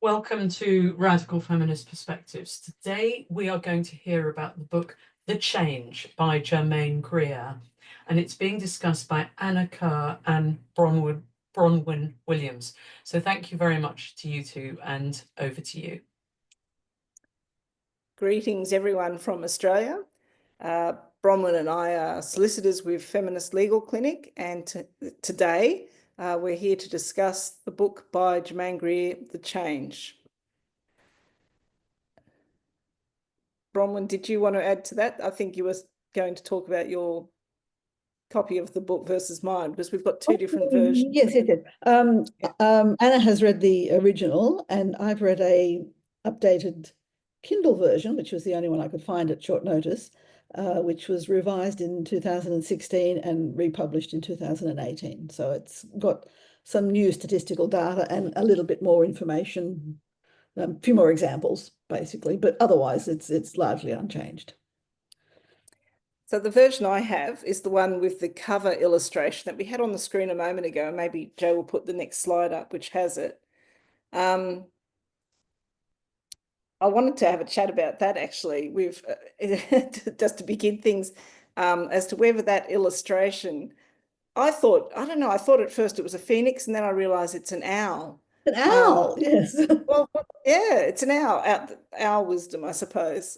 Welcome to Radical Feminist Perspectives. Today we are going to hear about the book The Change by Germaine Greer, and it's being discussed by Anna Kerr and Bronwyn Williams. So thank you very much to you two, and over to you. Greetings everyone from Australia. Bronwyn and I are solicitors with Feminist Legal Clinic, and today we're here to discuss the book by Germaine Greer, The Change. Bronwyn, did you want to add to that? I think you were going to talk about your copy of the book versus mine, because we've got two different versions. Yes. Anna has read the original, and I've read a updated Kindle version, which was the only one I could find at short notice, which was revised in 2016 and republished in 2018. So it's got some new statistical data and a little bit more information, a few more examples, basically, but otherwise it's largely unchanged. So the version I have is the one with the cover illustration that we had on the screen a moment ago. Maybe Joe will put the next slide up, which has it. I wanted to have a chat about that, actually, with just to begin things, as to whether that illustration, I thought at first it was a phoenix, and then I realized it's an owl. An owl, yes. Well, yeah, it's an owl, owl wisdom, I suppose.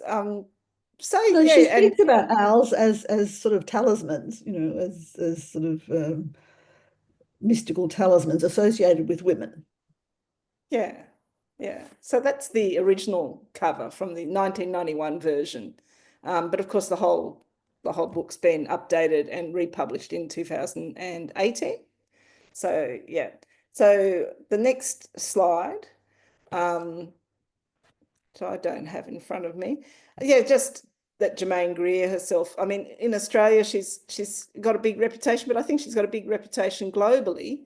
So yeah, she and speaks about owls as sort of talismans, as sort of mystical talismans associated with women. Yeah. So that's the original cover from the 1991 version. But of course, the whole book's been updated and republished in 2018. So yeah. So the next slide, so I don't have in front of me. Yeah, just that Germaine Greer herself. I mean, in Australia, she's got a big reputation, but I think she's got a big reputation globally.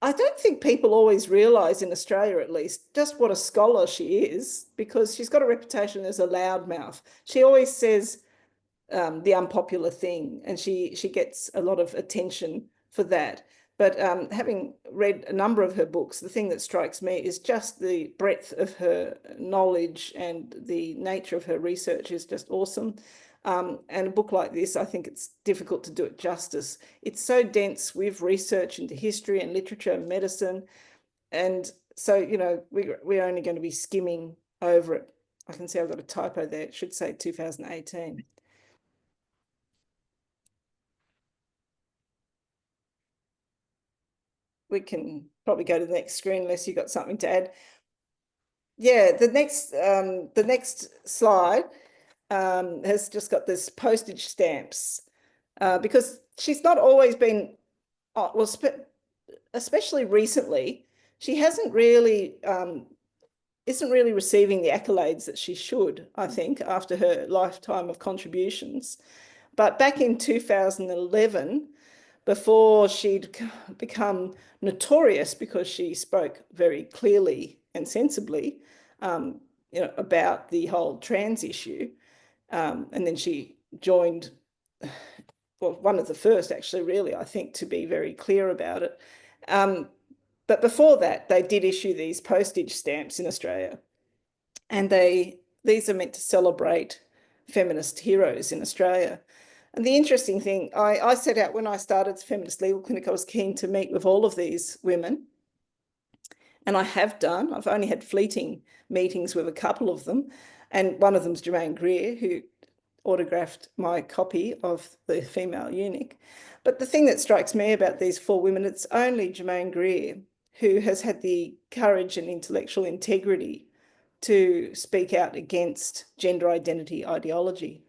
I don't think people always realise, in Australia at least, just what a scholar she is, because she's got a reputation as a loudmouth. She always says the unpopular thing, and she gets a lot of attention for that. But having read a number of her books, the thing that strikes me is just the breadth of her knowledge, and the nature of her research is just awesome. And a book like this, I think it's difficult to do it justice. It's so dense with research into history and literature and medicine. And so, we're only going to be skimming over it. I can see I've got a typo there. It should say 2018. We can probably go to the next screen unless you've got something to add. Yeah, the next slide has just got this postage stamps, because she's not always been, well, especially recently, she isn't really receiving the accolades that she should, I think, after her lifetime of contributions. But back in 2011, before she'd become notorious because she spoke very clearly and sensibly, about the whole trans issue, and then she joined, well, one of the first, actually, really, I think, to be very clear about it. But before that, they did issue these postage stamps in Australia, and these are meant to celebrate feminist heroes in Australia. And the interesting thing, I set out when I started Feminist Legal Clinic, I was keen to meet with all of these women. And I have done. I've only had fleeting meetings with a couple of them. And one of them's Germaine Greer, who autographed my copy of The Female Eunuch. But the thing that strikes me about these four women, it's only Germaine Greer who has had the courage and intellectual integrity to speak out against gender identity ideology,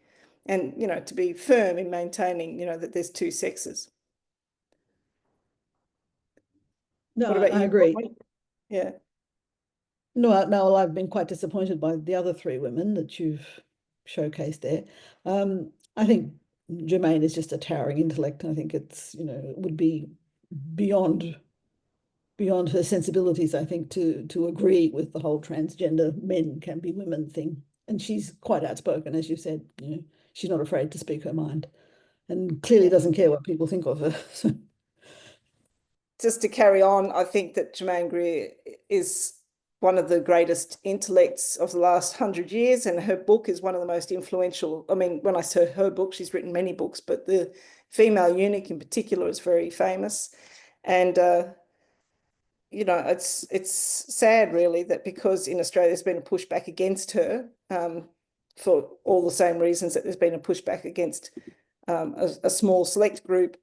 and, to be firm in maintaining, that there's two sexes. No, what about I you? agree. Yeah. No, I've been quite disappointed by the other three women that you've showcased there. I think Germaine is just a towering intellect. I think it's, it would be beyond her sensibilities, I think, to agree with the whole transgender men can be women thing. And she's quite outspoken, as you said. She's not afraid to speak her mind, and clearly doesn't care what people think of her. So. just to carry on, I think that Germaine Greer is one of the greatest intellects of the last 100 years, and her book is one of the most influential. I mean, when I say her book, she's written many books, but the Female Eunuch in particular is very famous. And you know, it's sad really that because in Australia there's been a pushback against her for all the same reasons that there's been a pushback against a small select group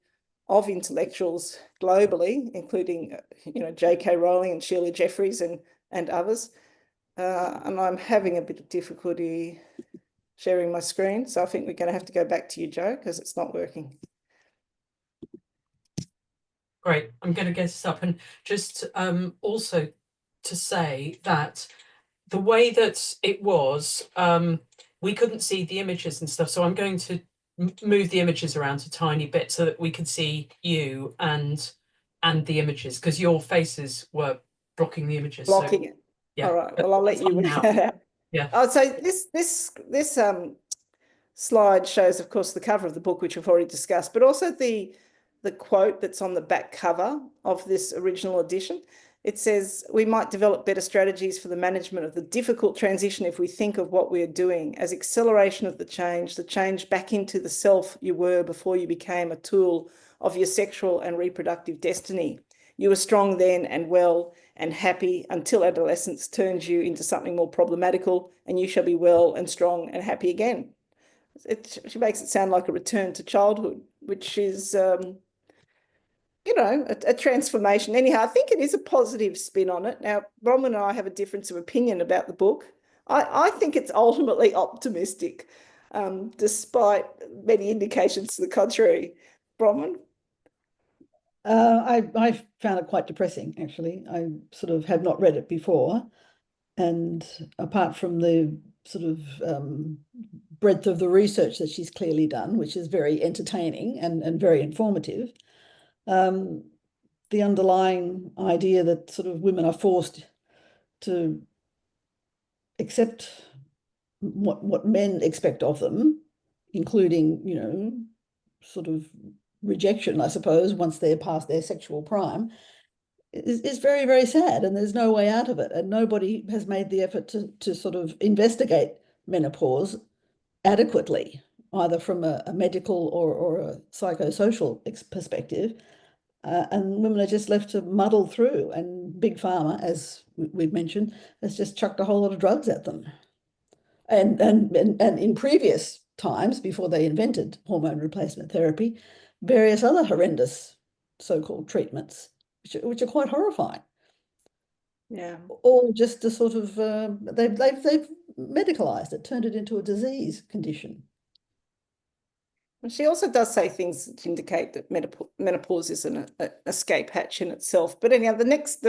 of intellectuals globally, including you know, J.K. Rowling and Sheila Jeffreys and others. And I'm having a bit of difficulty sharing my screen, so I think we're going to have to go back to you, Jo, because it's not working. Great. I'm going to get this up, and just also to say that the way that it was, we couldn't see the images and stuff, so I'm going to move the images around a tiny bit so that we can see you and the images, because your faces were blocking the images. Blocking it. Yeah. All right. Well, I'll let you work that out. Yeah. Oh, so this slide shows, of course, the cover of the book, which we've already discussed, but also the quote that's on the back cover of this original edition. It says, "We might develop better strategies for the management of the difficult transition if we think of what we are doing as acceleration of the change back into the self you were before you became a tool of your sexual and reproductive destiny. You were strong then and well and happy until adolescence turns you into something more problematical, and you shall be well and strong and happy again." She makes it sound like a return to childhood, which is you know, a transformation. Anyhow, I think it is a positive spin on it. Now, Bronwyn and I have a difference of opinion about the book. I think it's ultimately optimistic, despite many indications to the contrary. Bronwyn? I found it quite depressing, actually. I sort of had not read it before. And apart from the sort of breadth of the research that she's clearly done, which is very entertaining and very informative, the underlying idea that sort of women are forced to accept what men expect of them, including, you know, sort of rejection, I suppose, once they're past their sexual prime, is very, very sad, and there's no way out of it. And nobody has made the effort to sort of investigate menopause adequately, either from a medical or a psychosocial perspective. And women are just left to muddle through, and Big Pharma, as we've mentioned, has just chucked a whole lot of drugs at them. And in previous times, before they invented hormone replacement therapy, various other horrendous so-called treatments, which are quite horrifying. Yeah. All just to sort of they've medicalized it, turned it into a disease condition. She also does say things that indicate that menopause is an escape hatch in itself. But anyhow, the next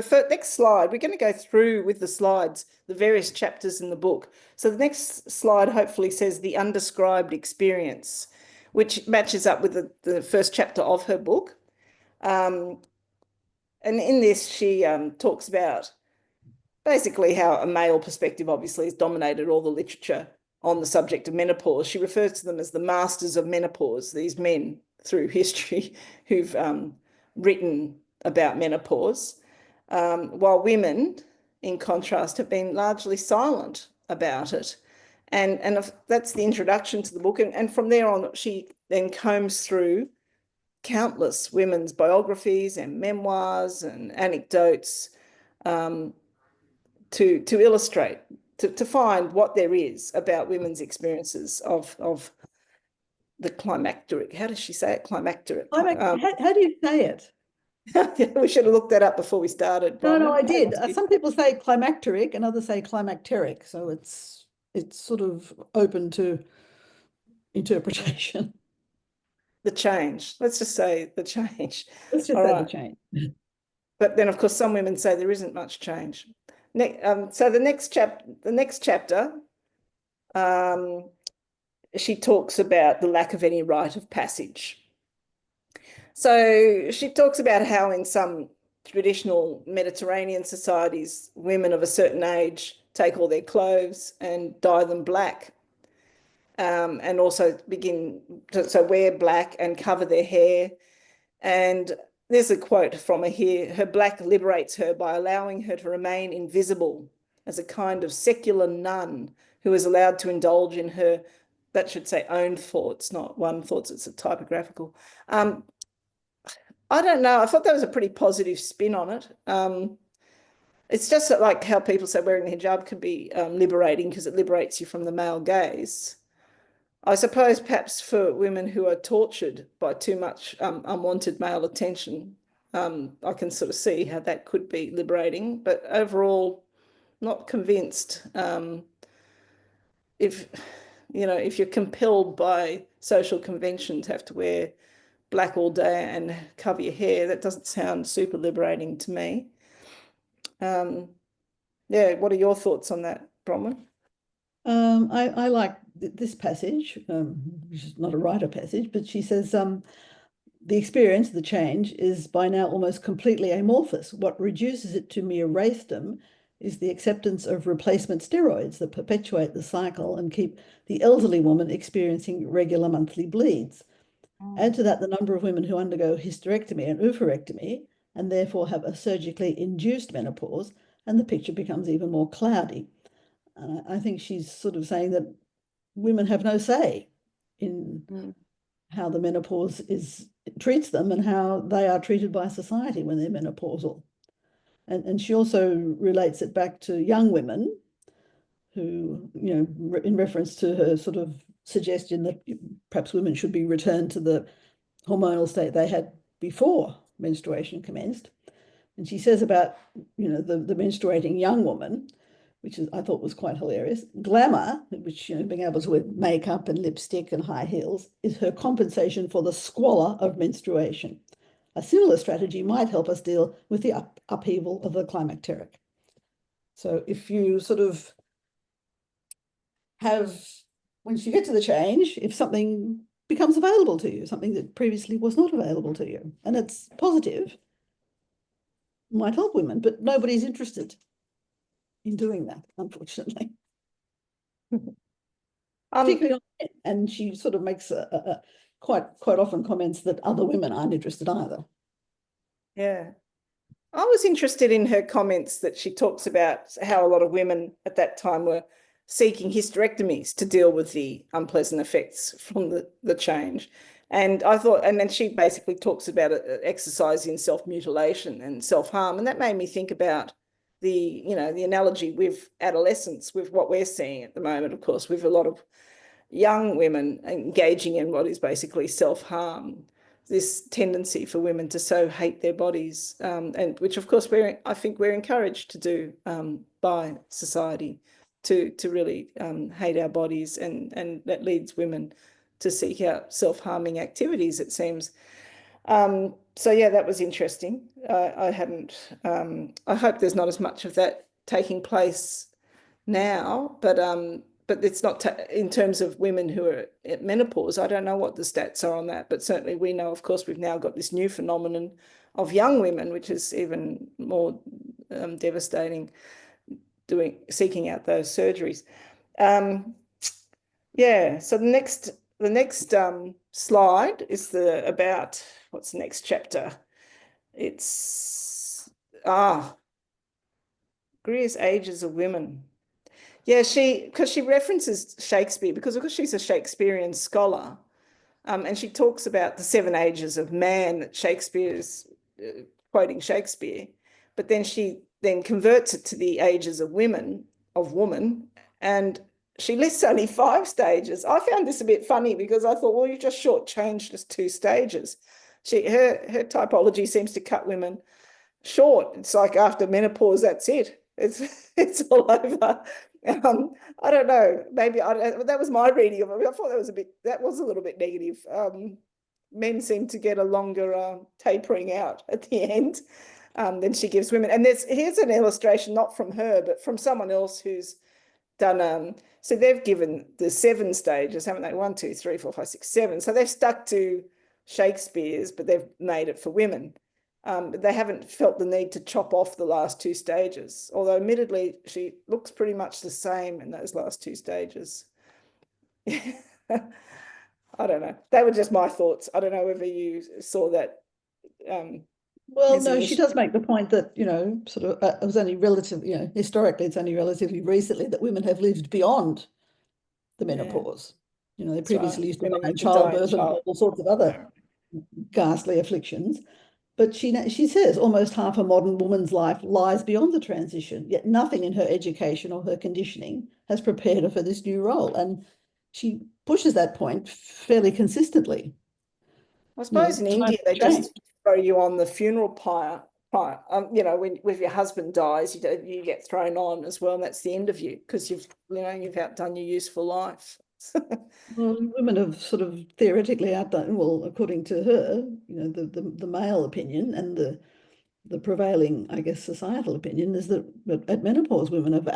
slide, we're going to go through with the slides the various chapters in the book. So the next slide hopefully says the undescribed experience, which matches up with the first chapter of her book. And in this, she talks about basically how a male perspective obviously has dominated all the literature on the subject of menopause. She refers to them as the masters of menopause, these men through history who've written about menopause, while women, in contrast, have been largely silent about it. And that's the introduction to the book. And from there on, she then combs through countless women's biographies and memoirs and anecdotes to illustrate, to find what there is about women's experiences of the climacteric. How does she say it? Climacteric. How do you say it? We should have looked that up before we started. No, I did. Some people say climacteric and others say climacteric. So it's sort of open to interpretation. The change. Let's just say the change. Let's just say the change. But then, of course, some women say there isn't much change. So the next chapter, she talks about the lack of any rite of passage. So she talks about how in some traditional Mediterranean societies, women of a certain age take all their clothes and dye them black, and also begin to wear black and cover their hair. And there's a quote from her here. Her black liberates her by allowing her to remain invisible as a kind of secular nun who is allowed to indulge in her, that should say own thoughts, not one thoughts, it's a typographical. I don't know. I thought that was a pretty positive spin on it. It's just like how people say wearing the hijab can be liberating because it liberates you from the male gaze. I suppose perhaps for women who are tortured by too much unwanted male attention, I can sort of see how that could be liberating, but overall, not convinced. If you're compelled by social convention to have to wear black all day and cover your hair, that doesn't sound super liberating to me. Yeah, what are your thoughts on that, Bronwyn? I like this passage, which is not a writer passage, but she says, the experience, the change, is by now almost completely amorphous. What reduces it to mere wraithdom is the acceptance of replacement steroids that perpetuate the cycle and keep the elderly woman experiencing regular monthly bleeds. Add to that the number of women who undergo hysterectomy and oophorectomy and therefore have a surgically induced menopause, and the picture becomes even more cloudy. And I think she's sort of saying that women have no say in how the menopause treats them and how they are treated by society when they're menopausal. And she also relates it back to young women who, in reference to her sort of suggestion that perhaps women should be returned to the hormonal state they had before menstruation commenced. And she says about, the menstruating young woman, which I thought was quite hilarious. Glamour, which, being able to wear makeup and lipstick and high heels, is her compensation for the squalor of menstruation. A similar strategy might help us deal with the upheaval of the climacteric. So if you sort of once you get to the change, if something becomes available to you, something that previously was not available to you, and it's positive, might help women, but nobody's interested in doing that, unfortunately. Particularly on men. And she sort of makes quite often comments that other women aren't interested either. Yeah. I was interested in her comments that she talks about how a lot of women at that time were seeking hysterectomies to deal with the unpleasant effects from the change. And I thought, and then she basically talks about exercise in self-mutilation and self-harm. And that made me think about the analogy with adolescence, with what we're seeing at the moment, of course, with a lot of young women engaging in what is basically self-harm, this tendency for women to so hate their bodies, and which, of course, I think we're encouraged to do by society, to really hate our bodies, and that leads women to seek out self-harming activities, it seems. So yeah, that was interesting. I hope there's not as much of that taking place now, but it's not in terms of women who are at menopause. I don't know what the stats are on that, but certainly we know, of course, we've now got this new phenomenon of young women, which is even more devastating, seeking out those surgeries. Yeah, so the next slide is about what's the next chapter? It's Greer's Ages of Women. Yeah, because she references Shakespeare, because of course she's a Shakespearean scholar, and she talks about the 7 ages of man that Shakespeare's quoting Shakespeare, but then she converts it to the ages of woman, and she lists only 5 stages. I found this a bit funny because I thought, well, you just shortchanged us 2 stages. Her typology seems to cut women short. It's like after menopause, that's it. It's all over. I don't know. Maybe that was my reading of it. I thought that was a little bit negative. Men seem to get a longer tapering out at the end than she gives women. And here's an illustration, not from her, but from someone else who's done. So they've given the 7 stages, haven't they? 1, 2, 3, 4, 5, 6, 7. So they've stuck to Shakespeare's, but they've made it for women. They haven't felt the need to chop off the last 2 stages, although admittedly she looks pretty much the same in those last 2 stages. I don't know. They were just my thoughts. I don't know whether you saw that Well, as an no, she issue. does make the point that, sort of, it was only relatively, historically, it's only relatively recently that women have lived beyond the Yeah, menopause. They that's right. previously used to Women die in used to die in childbirth and all sorts of other ghastly afflictions. But she says almost half a modern woman's life lies beyond the transition, yet nothing in her education or her conditioning has prepared her for this new role. And she pushes that point fairly consistently. I suppose in India, they Change. just throw you on the funeral pyre. When if your husband dies, you get thrown on as well, and that's the end of you because you've outdone your useful life. Well, women have sort of theoretically outdone, well, according to her, the male opinion and the prevailing, I guess, societal opinion is that at menopause, women have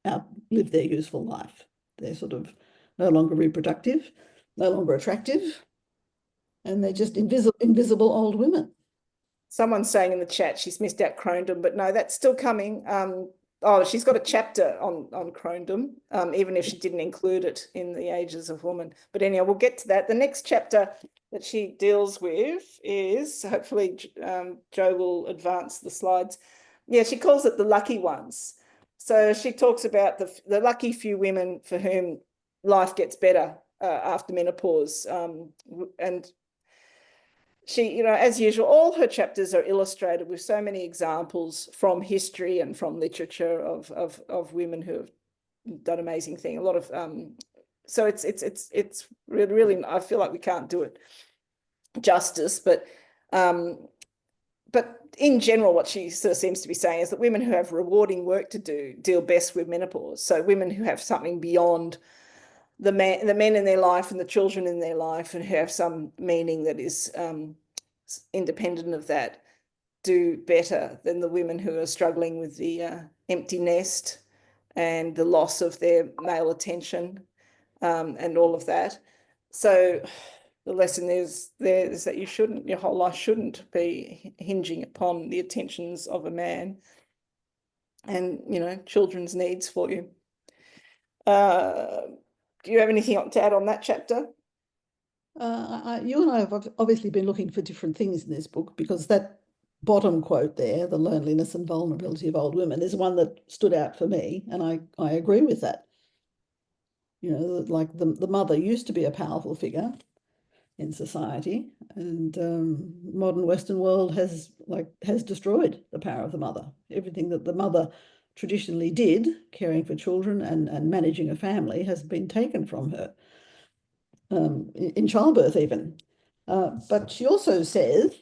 outlived their useful life. They're sort of no longer reproductive, no longer attractive, and they're just invisible old women. Someone's saying in the chat she's missed out crondom, but no, that's still coming. She's got a chapter on crondom, even if she didn't include it in the Ages of Woman. But anyhow, we'll get to that. The next chapter that she deals with is, hopefully Jo will advance the slides. Yeah, she calls it the lucky ones. So she talks about the lucky few women for whom life gets better after menopause, and she, as usual, all her chapters are illustrated with so many examples from history and from literature of women who have done amazing things. A lot of so it's really, I feel like we can't do it justice, but in general, what she sort of seems to be saying is that women who have rewarding work to do deal best with menopause. So women who have something beyond the men in their life and the children in their life and who have some meaning that is independent of that do better than the women who are struggling with the empty nest and the loss of their male attention and all of that. So the lesson is that your whole life shouldn't be hinging upon the attentions of a man and, children's needs for you. Do you have anything to add on that chapter? You and I have obviously been looking for different things in this book because that bottom quote there, the loneliness and vulnerability of old women, is one that stood out for me, and I agree with that. Like the mother used to be a powerful figure in society, and modern Western world has destroyed the power of the mother. Everything that the mother traditionally did, caring for children and managing a family, has been taken from her. In childbirth even. But she also says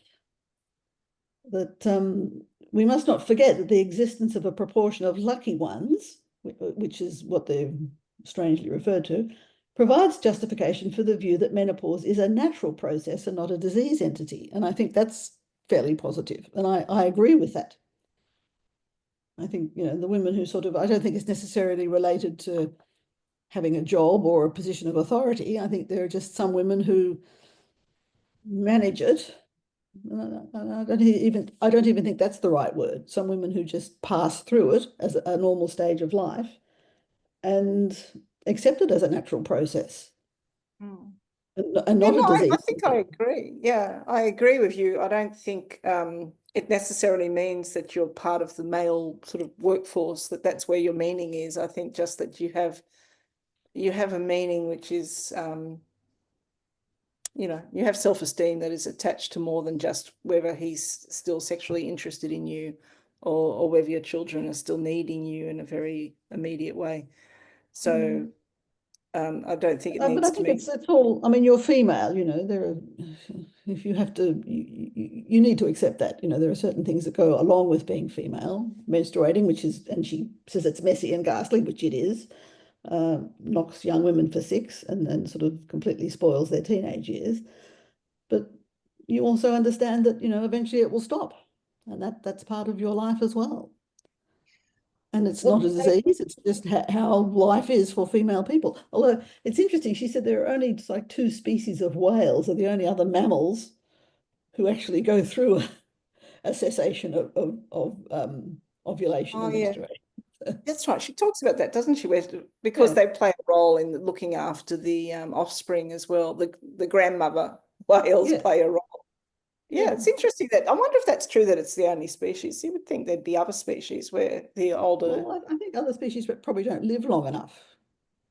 that we must not forget that the existence of a proportion of lucky ones, which is what they're strangely referred to, provides justification for the view that menopause is a natural process and not a disease entity. And I think that's fairly positive. And I agree with that. I think, the women who I don't think it's necessarily related to having a job or a position of authority. I think there are just some women who manage it. I don't even think that's the right word. Some women who just pass through it as a normal stage of life and accept it as a natural process. And not a disease. I think I agree. Yeah, I agree with you. I don't think it necessarily means that you're part of the male sort of workforce, that's where your meaning is. I think just that you have a meaning which is you have self-esteem that is attached to more than just whether he's still sexually interested in you or whether your children are still needing you in a very immediate way. So I don't think it needs but I think it's all, I mean, you're female, there are, if you have to, you need to accept that, there are certain things that go along with being female, menstruating, which is, and she says it's messy and ghastly, which it is, knocks young women for six and sort of completely spoils their teenage years. But you also understand that, eventually it will stop. And that's part of your life as well. And it's not a disease, it's just how life is for female people. Although it's interesting, she said there are only like 2 species of whales are the only other mammals who actually go through a cessation of ovulation and menstruation. That's right. She talks about that, doesn't she? Because they play a role in looking after the offspring as well. The grandmother whales play a role. Yeah, it's interesting that I wonder if that's true that it's the only species. You would think there'd be other species where the older. Well, I think other species probably don't live long enough.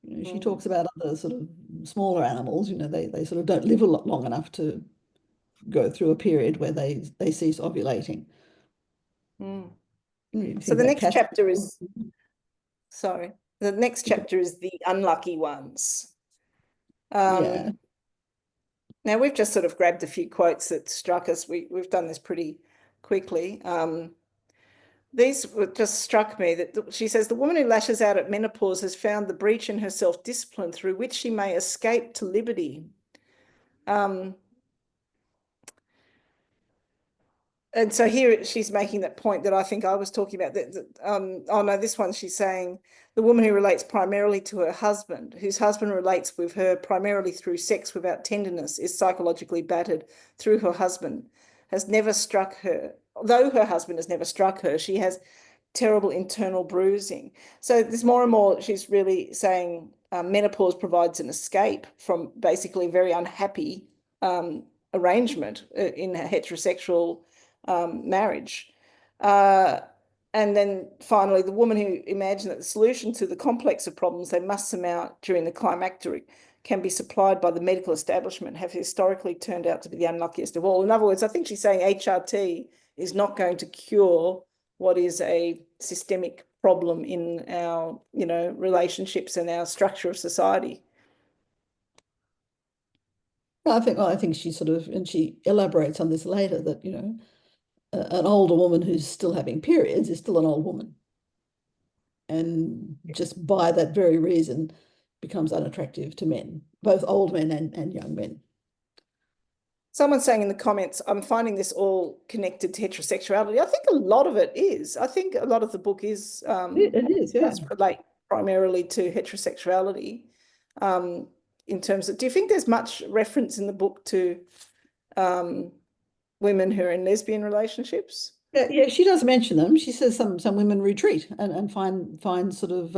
You know, she talks about other sort of smaller animals, you know, they sort of don't live a lot long enough to go through a period where they cease ovulating. So the next chapter is, sorry, the next chapter is the unlucky ones. Yeah. Now we've just sort of grabbed a few quotes that struck us. We've done this pretty quickly. These just struck me that she says, the woman who lashes out at menopause has found the breach in her self-discipline through which she may escape to liberty. And so here she's making that point that I think I was talking about. Oh no, this one she's saying, the woman who relates primarily to her husband, whose husband relates with her primarily through sex without tenderness, is psychologically battered through her husband, has never struck her. Though her husband has never struck her, she has terrible internal bruising. So there's more and more she's really saying menopause provides an escape from basically very unhappy arrangement in a heterosexual marriage. And then finally, the woman who imagined that the solution to the complex of problems they must surmount during the climacteric can be supplied by the medical establishment have historically turned out to be the unluckiest of all. In other words, I think she's saying HRT is not going to cure what is a systemic problem in our, you know, relationships and our structure of society. I think she sort of, and she elaborates on this later, that, you know, an older woman who's still having periods is still an old woman. And just by that very reason becomes unattractive to men, both old men and young men. Someone's saying in the comments, I'm finding this all connected to heterosexuality. I think a lot of it is. I think a lot of the book is it is, yeah. does relate primarily to heterosexuality. In terms of, do you think there's much reference in the book to women who are in lesbian relationships? Yeah, she does mention them. She says some women retreat and find sort of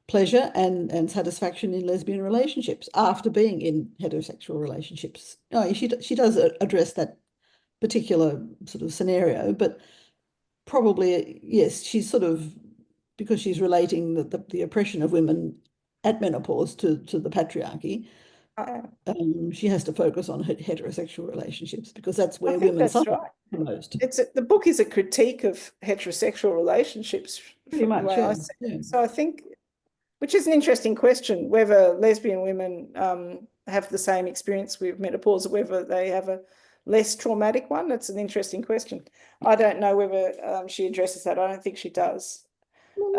pleasure and satisfaction in lesbian relationships after being in heterosexual relationships. Oh, she does address that particular sort of scenario, but probably, yes, she's sort of, because she's relating the oppression of women at menopause to the patriarchy, she has to focus on heterosexual relationships because that's where women suffer the most. The book is a critique of heterosexual relationships. Pretty much, yeah. So I think, which is an interesting question, whether lesbian women have the same experience with menopause or whether they have a less traumatic one. That's an interesting question. I don't know whether she addresses that. I don't think she does. Well,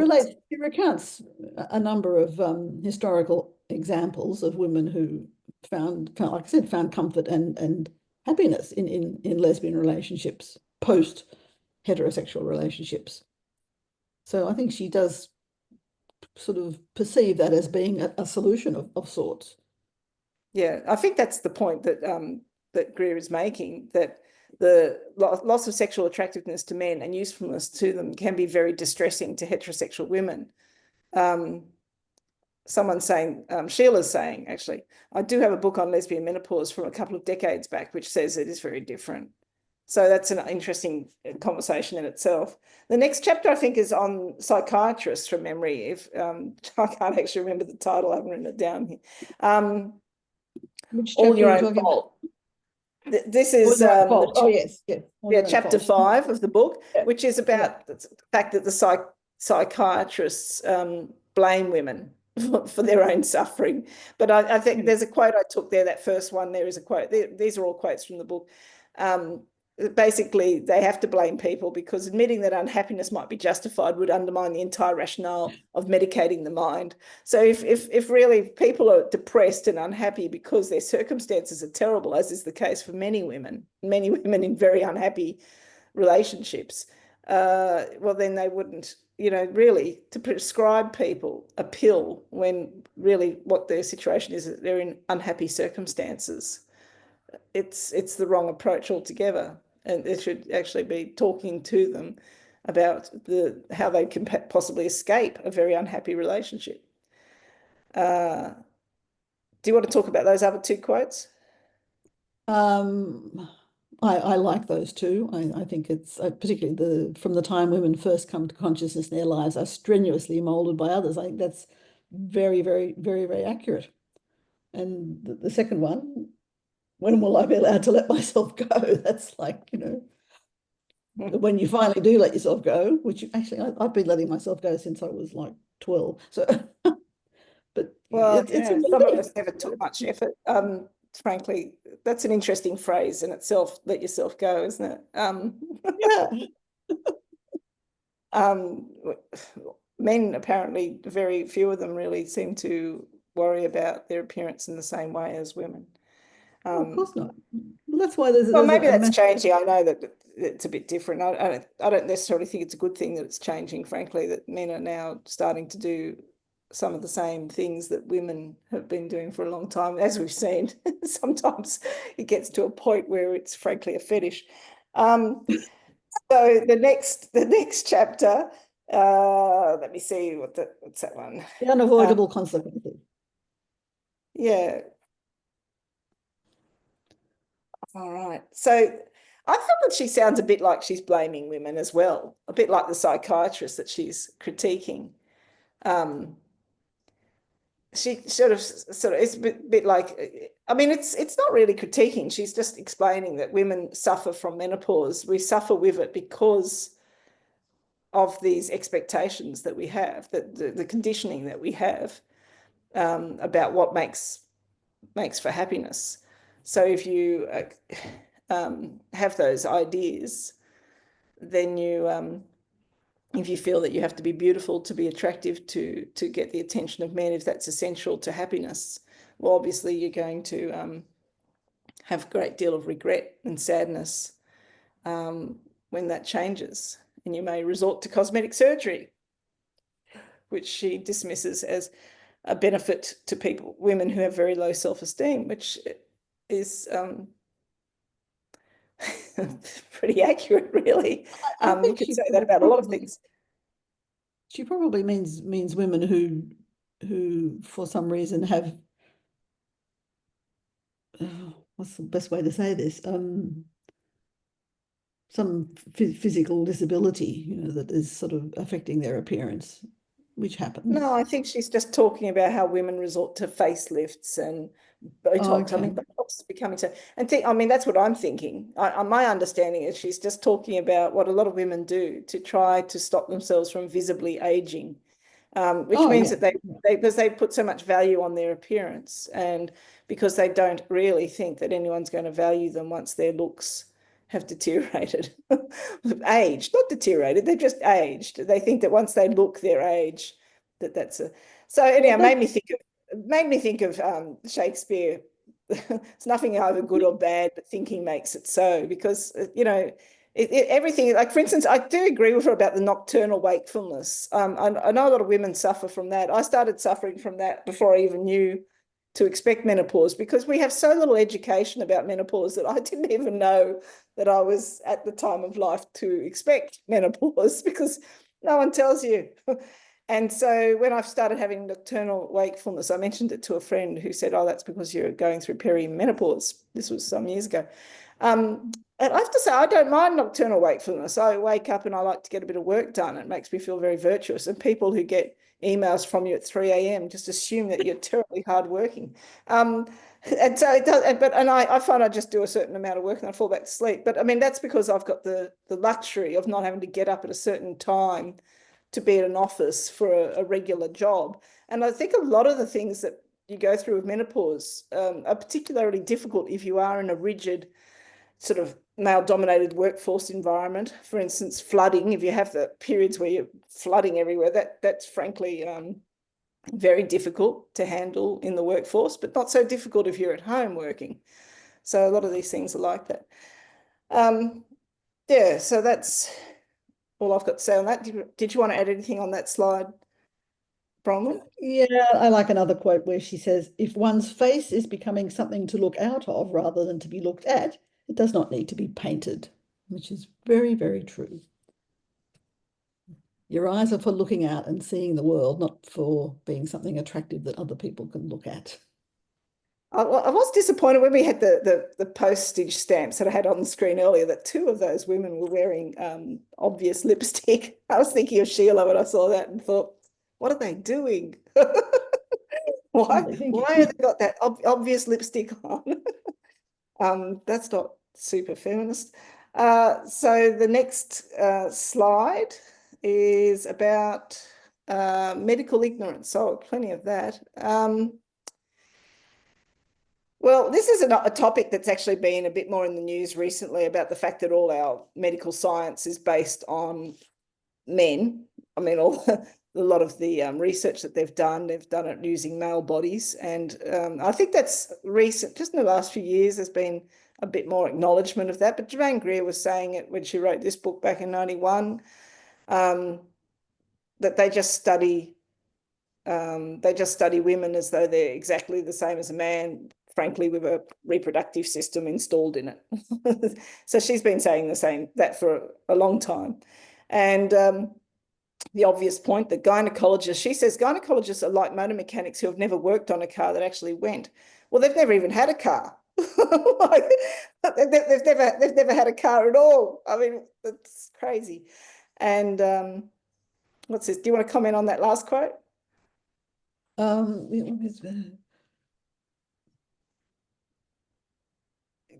no, she recounts a number of historical examples of women who found, like I said, found comfort and happiness in lesbian relationships, post heterosexual relationships. So I think she does sort of perceive that as being a solution of sorts. Yeah, I think that's the point that that Greer is making, that the loss of sexual attractiveness to men and usefulness to them can be very distressing to heterosexual women. Someone's saying, Sheila's saying, actually, I do have a book on lesbian menopause from a couple of decades back, which says it is very different. So that's an interesting conversation in itself. The next chapter, I think, is on psychiatrists from memory. If I can't actually remember the title, I haven't written it down here. All Your Own Fault. This is oh yes, yeah, chapter 5 of the book, which is about the fact that the psychiatrists blame women for their own suffering. But I think there's a quote I took there, that first one, there is a quote. These are all quotes from the book. Basically, they have to blame people because admitting that unhappiness might be justified would undermine the entire rationale of medicating the mind. So if really people are depressed and unhappy because their circumstances are terrible, as is the case for many women in very unhappy relationships, well, then they wouldn't, you know, really to prescribe people a pill when really what their situation is that they're in unhappy circumstances. It's the wrong approach altogether, and it should actually be talking to them about how they can possibly escape a very unhappy relationship. Do you want to talk about those other two quotes? Well, I like those too. I think it's particularly from the time women first come to consciousness in their lives are strenuously molded by others. I think that's very, very, very, very accurate. And the second one, when will I be allowed to let myself go? That's like, when you finally do let yourself go, which actually I've been letting myself go since I was like 12. So, but Well, it's a yeah, some of us never took much effort. Frankly, that's an interesting phrase in itself, let yourself go, isn't it? yeah. Men, apparently, very few of them really seem to worry about their appearance in the same way as women. Oh, of course not. Well, that's why there's Well, maybe a that's changing. I know that it's a bit different. I don't necessarily think it's a good thing that it's changing, frankly, that men are now starting to do some of the same things that women have been doing for a long time. As we've seen, sometimes it gets to a point where it's frankly a fetish. So the next chapter, let me see what's that one? the unavoidable consequences. Yeah. All right. So I thought that she sounds a bit like she's blaming women as well, a bit like the psychiatrist that she's critiquing. She sort of it's a bit like, I mean, it's not really critiquing. She's just explaining that women suffer from menopause. We suffer with it because of these expectations that we have, that the conditioning that we have about what makes for happiness. So if you have those ideas, then you if you feel that you have to be beautiful to be attractive to get the attention of men, if that's essential to happiness, well, obviously you're going to have a great deal of regret and sadness when that changes, and you may resort to cosmetic surgery, which she dismisses as a benefit to women who have very low self-esteem, which is pretty accurate, really. You could say that about a lot of things. She probably means women who for some reason have what's the best way to say this? Some physical disability, that is sort of affecting their appearance, which happens. No, I think she's just talking about how women resort to facelifts and Botox. Oh, okay. I mean, Botox is becoming so. And I mean, that's what I'm thinking. My understanding is she's just talking about what a lot of women do to try to stop themselves from visibly aging, which means that because they put so much value on their appearance, and because they don't really think that anyone's going to value them once their looks have deteriorated. Aged, not deteriorated, they've just aged. They think that once they look their age, that's a. So anyhow, made me think of Shakespeare. It's nothing either good or bad, but thinking makes it so, because everything, like, for instance, I do agree with her about the nocturnal wakefulness. I know a lot of women suffer from that. I started suffering from that before I even knew to expect menopause, because we have so little education about menopause that I didn't even know that I was at the time of life to expect menopause, because no one tells you. And so when I've started having nocturnal wakefulness, I mentioned it to a friend who said, oh, that's because you're going through perimenopause. This was some years ago. And I have to say, I don't mind nocturnal wakefulness. I wake up and I like to get a bit of work done. It makes me feel very virtuous. And people who get emails from you at 3 a.m. just assume that you're terribly hardworking. And so it does, and I find I just do a certain amount of work and I fall back to sleep. But I mean, that's because I've got the luxury of not having to get up at a certain time to be at an office for a regular job. And I think a lot of the things that you go through with menopause are particularly difficult if you are in a rigid sort of male-dominated workforce environment. For instance, flooding, if you have the periods where you're flooding everywhere, that's frankly very difficult to handle in the workforce, but not so difficult if you're at home working. So a lot of these things are like that. Yeah, so that's all I've got to say on that. Did you want to add anything on that slide, Bronwyn? Yeah, I like another quote where she says, if one's face is becoming something to look out of rather than to be looked at, it does not need to be painted, which is very, very true. Your eyes are for looking out and seeing the world, not for being something attractive that other people can look at. I was disappointed when we had the postage stamps that I had on the screen earlier that two of those women were wearing obvious lipstick. I was thinking of Sheila when I saw that and thought, what are they doing? Why have they got that obvious lipstick on? That's not super feminist. So the next slide is about medical ignorance. So plenty of that. Well, this is a topic that's actually been a bit more in the news recently about the fact that all our medical science is based on men. I mean, a lot of the research that they've done it using male bodies. And I think that's recent, just in the last few years, there's been a bit more acknowledgement of that. But Germaine Greer was saying it when she wrote this book back in 91, that they just study women as though they're exactly the same as a man, frankly, with a reproductive system installed in it. So she's been saying that for a long time. And the obvious point that gynecologists, she says gynecologists are like motor mechanics who have never worked on a car that actually went. Well, they've never even had a car. Like, they've never had a car at all. I mean, it's crazy. And what's this? Do you want to comment on that last quote?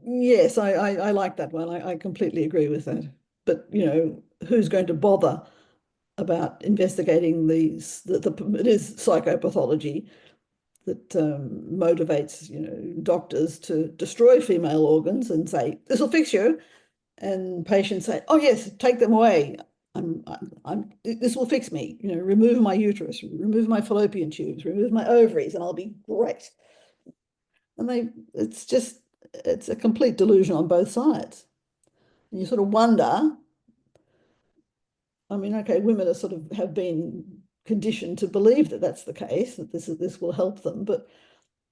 Yes, I like that one. I completely agree with that. But, you know, who's going to bother about investigating these? It is psychopathology that motivates, you know, doctors to destroy female organs and say, this will fix you. And patients say, oh, yes, take them away. This will fix me. You know, remove my uterus, remove my fallopian tubes, remove my ovaries, and I'll be great. And it's a complete delusion on both sides. And you sort of wonder, I mean, okay, women are sort of have been conditioned to believe that that's the case, that this will help them, but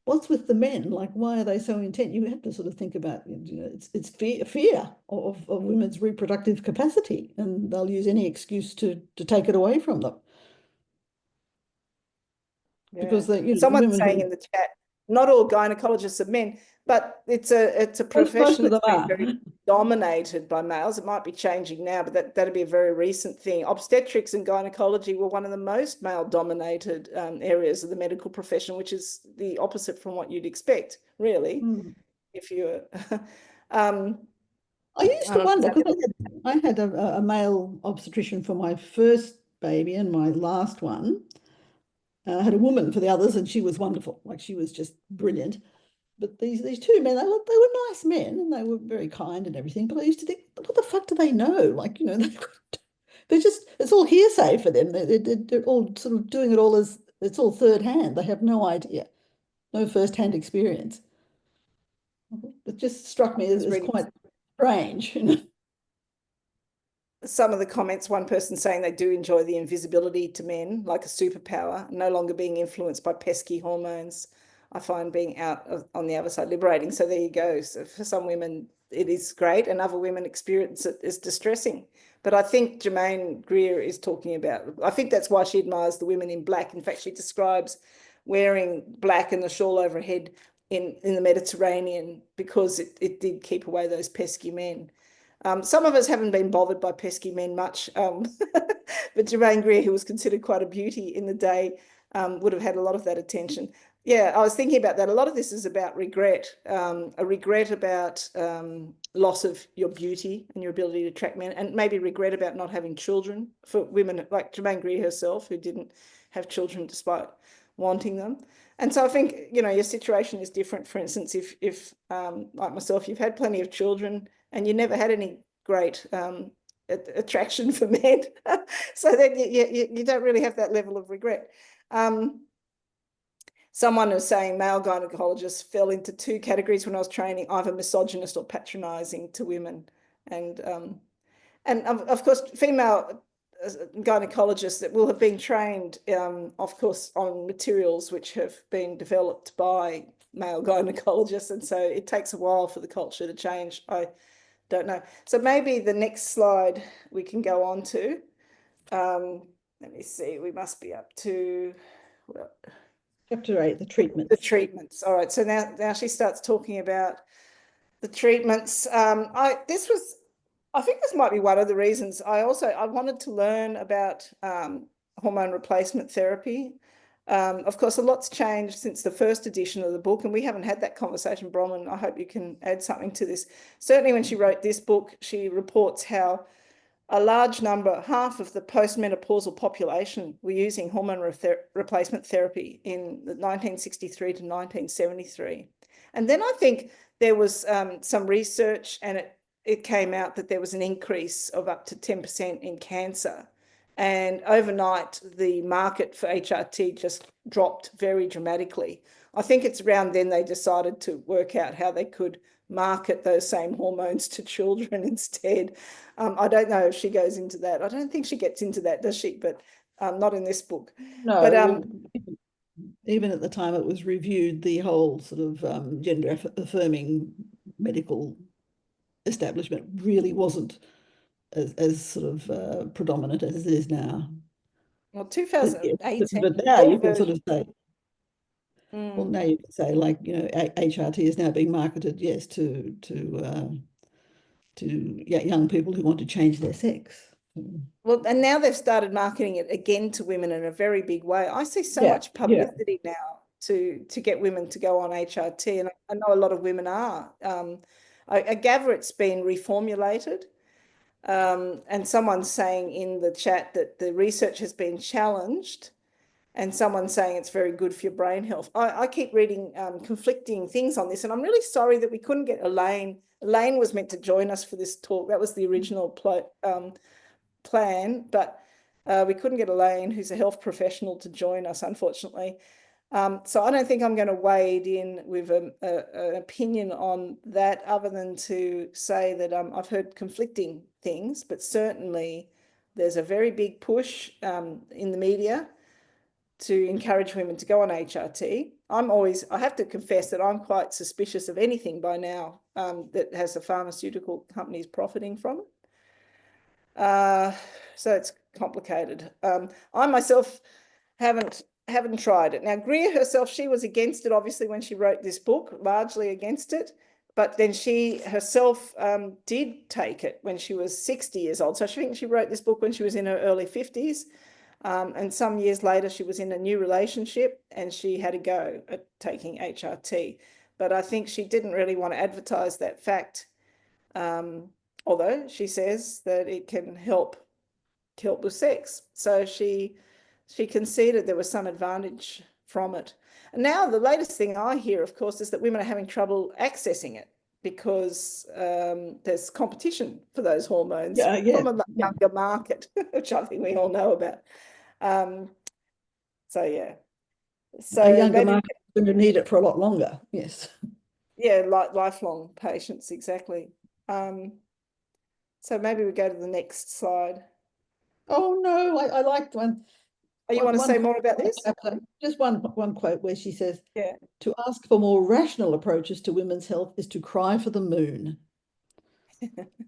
what's with the men? Like, why are they so intent? You have to sort of think about, you know, it's fear of women's reproductive capacity, and they'll use any excuse to take it away from them. Yeah. Because someone's saying in the chat, not all gynecologists are men, but it's a profession that's been very dominated by males. It might be changing now, but that'd be a very recent thing. Obstetrics and gynecology were one of the most male-dominated areas of the medical profession, which is the opposite from what you'd expect, really. If you I used to wonder, because I had a male obstetrician for my first baby and my last one. I had a woman for the others, and she was wonderful. Like, she was just brilliant. But these two men, they were nice men, and they were very kind and everything. But I used to think, what the fuck do they know? Like, you know, they're just, it's all hearsay for them. They're all sort of doing it all as, it's all third hand. They have no idea, no first-hand experience. It just struck me as quite strange, you know. Some of the comments, one person saying they do enjoy the invisibility to men, like a superpower, no longer being influenced by pesky hormones. I find being out on the other side liberating. So there you go. So for some women, it is great, and other women experience it as distressing. But I think Germaine Greer is talking about, I think that's why she admires the women in black. In fact, she describes wearing black and the shawl over her head in the Mediterranean because it did keep away those pesky men. Some of us haven't been bothered by pesky men much, but Germaine Greer, who was considered quite a beauty in the day, would have had a lot of that attention. Yeah, I was thinking about that. A lot of this is about regret, a regret about loss of your beauty and your ability to attract men, and maybe regret about not having children for women like Germaine Greer herself, who didn't have children despite wanting them. And so I think, you know, your situation is different. For instance, if like myself, you've had plenty of children and you never had any great attraction for men, so then you don't really have that level of regret. Someone was saying male gynecologists fell into two categories when I was training, either misogynist or patronizing to women. And of course, female gynecologists that will have been trained, of course, on materials which have been developed by male gynecologists. And so it takes a while for the culture to change. I don't know. So maybe the next slide we can go on to. Let me see, we must be up to, well, Chapter 8, the treatments. The treatments. All right. So now she starts talking about the treatments. I think this might be one of the reasons I wanted to learn about hormone replacement therapy. Of course, a lot's changed since the first edition of the book, and we haven't had that conversation, Bronwyn. I hope you can add something to this. Certainly when she wrote this book, she reports how a large number, half of the postmenopausal population were using hormone replacement therapy in 1963 to 1973. And then I think there was some research, and it came out that there was an increase of up to 10% in cancer. And overnight, the market for HRT just dropped very dramatically. I think it's around then they decided to work out how they could market those same hormones to children instead. I don't know if she goes into that. I don't think she gets into that, does she? But not in this book. No, but even at the time it was reviewed, the whole sort of gender affirming medical establishment really wasn't as sort of predominant as it is now. Well, 2018. But now you can sort of say, well, now you can say, like, you know, HRT is now being marketed, yes, to young people who want to change their sex. Well, and now they've started marketing it again to women in a very big way. I see so much publicity now to get women to go on HRT, and I know a lot of women are. I gather it's been reformulated, and someone's saying in the chat that the research has been challenged, and someone's saying it's very good for your brain health. I keep reading conflicting things on this, and I'm really sorry that we couldn't get Elaine. Elaine was meant to join us for this talk. That was the original plan, but we couldn't get Elaine, who's a health professional, to join us, unfortunately. So I don't think I'm going to wade in with an opinion on that, other than to say that I've heard conflicting things, but certainly there's a very big push in the media to encourage women to go on HRT. I have to confess that I'm quite suspicious of anything by now that has the pharmaceutical companies profiting from it. So it's complicated. I myself haven't tried it. Now, Greer herself, she was against it, obviously, when she wrote this book, largely against it. But then she herself did take it when she was 60 years old. So I think she wrote this book when she was in her early 50s. And some years later, she was in a new relationship and she had a go at taking HRT. But I think she didn't really want to advertise that fact, although she says that it can help with sex. So she conceded there was some advantage from it. And now the latest thing I hear, of course, is that women are having trouble accessing it because there's competition for those hormones from a younger market, which I think we all know about. So yeah. So a younger market is going to need it for a lot longer. Yes. Yeah, like lifelong patients, exactly. So maybe we go to the next slide. Oh no, I liked one. Oh, you want to say more about this? Just one quote where she says, to ask for more rational approaches to women's health is to cry for the moon.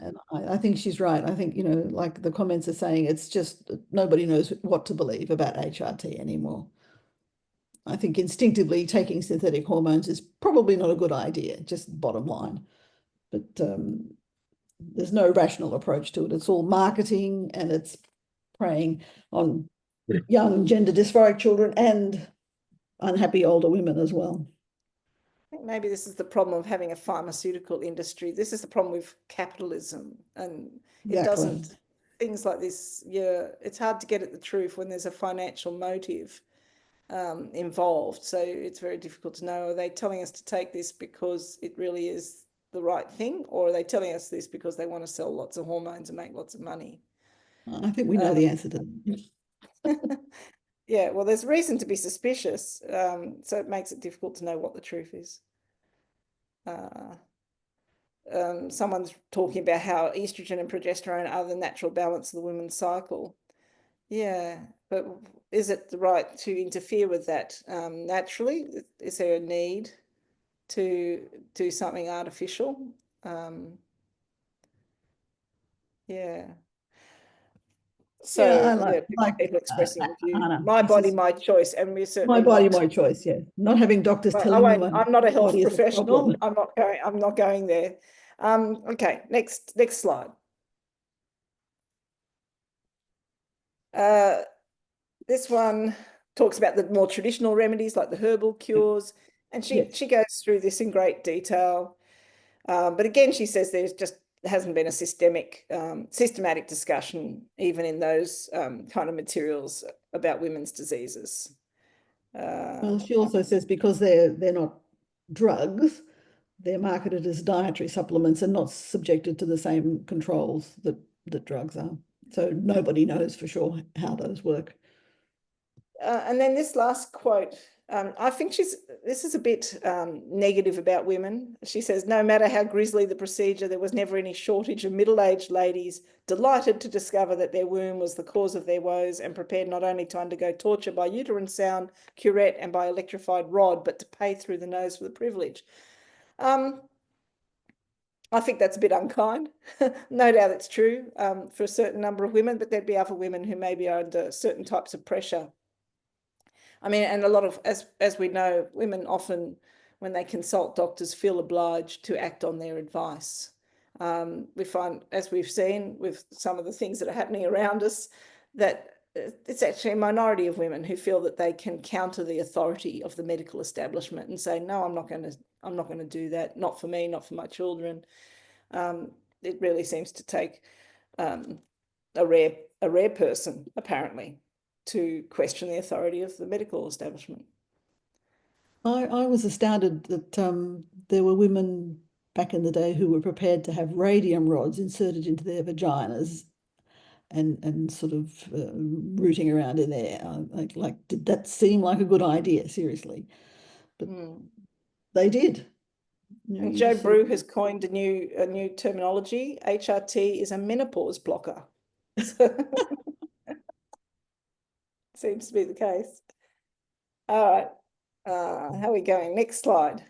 And I think she's right. I think, you know, like the comments are saying, it's just nobody knows what to believe about HRT anymore. I think instinctively taking synthetic hormones is probably not a good idea, just bottom line. But there's no rational approach to it. It's all marketing, and it's preying on young gender dysphoric children and unhappy older women as well. I think maybe this is the problem of having a pharmaceutical industry. This is the problem with capitalism, and it doesn't, things like this, it's hard to get at the truth when there's a financial motive involved. So it's very difficult to know, are they telling us to take this because it really is the right thing, or are they telling us this because they want to sell lots of hormones and make lots of money? I think we know the answer to that. Yeah, well, there's reason to be suspicious, so it makes it difficult to know what the truth is. Someone's talking about how estrogen and progesterone are the natural balance of the women's cycle. Yeah, but is it the right to interfere with that naturally? Is there a need to do something artificial? Yeah. So Yeah, I people expressing a view. Anna. My body, my choice, and we're certainly my body, not. my choice. Yeah, not having doctors Well, telling you I'm not a health body is a professional. problem. I'm not going there. Okay, next slide. This one talks about the more traditional remedies like the herbal cures, and she goes through this in great detail. But again, she says there hasn't been a systematic discussion, even in those kind of materials about women's diseases. Well, she also says because they're not drugs, they're marketed as dietary supplements and not subjected to the same controls that drugs are. So nobody knows for sure how those work. And then this last quote, I think this is a bit negative about women. She says, no matter how grisly the procedure, there was never any shortage of middle-aged ladies delighted to discover that their womb was the cause of their woes and prepared not only to undergo torture by uterine sound, curette, and by electrified rod, but to pay through the nose for the privilege. I think that's a bit unkind. No doubt it's true for a certain number of women, but there'd be other women who maybe are under certain types of pressure. I mean, and a lot of, as we know, women often, when they consult doctors, feel obliged to act on their advice. We find, as we've seen with some of the things that are happening around us, that it's actually a minority of women who feel that they can counter the authority of the medical establishment and say, no, I'm not going to do that. Not for me, not for my children. It really seems to take a rare person, apparently, to question the authority of the medical establishment. I was astounded that there were women back in the day who were prepared to have radium rods inserted into their vaginas and sort of rooting around in there. Like, did that seem like a good idea? Seriously, but they did. And Jo Brew has coined a new terminology. HRT is a menopause blocker. So seems to be the case. All right. How are we going? Next slide.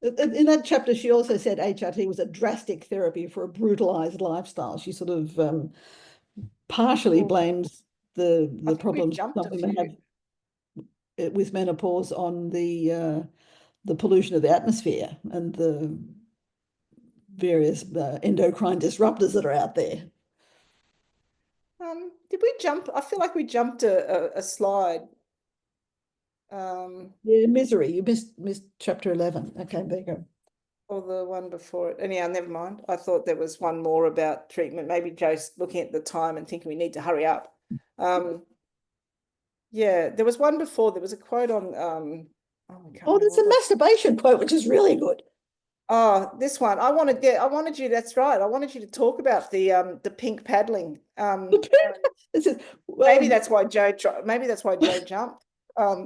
In that chapter, she also said HRT was a drastic therapy for a brutalized lifestyle. She sort of partially blames the problems some women have with menopause on the pollution of the atmosphere and the various endocrine disruptors that are out there. Did we jump? I feel like we jumped a slide. Yeah, misery. You missed chapter 11. Okay, there you go. Or the one before it. Anyhow, never mind. I thought there was one more about treatment. Maybe Jo's looking at the time and thinking we need to hurry up. Yeah, there was one before. There was a quote on. There's a masturbation quote, which is really good. Oh, this one. I wanted you. That's right. I wanted you to talk about the pink paddling. Maybe that's why Jo jumped.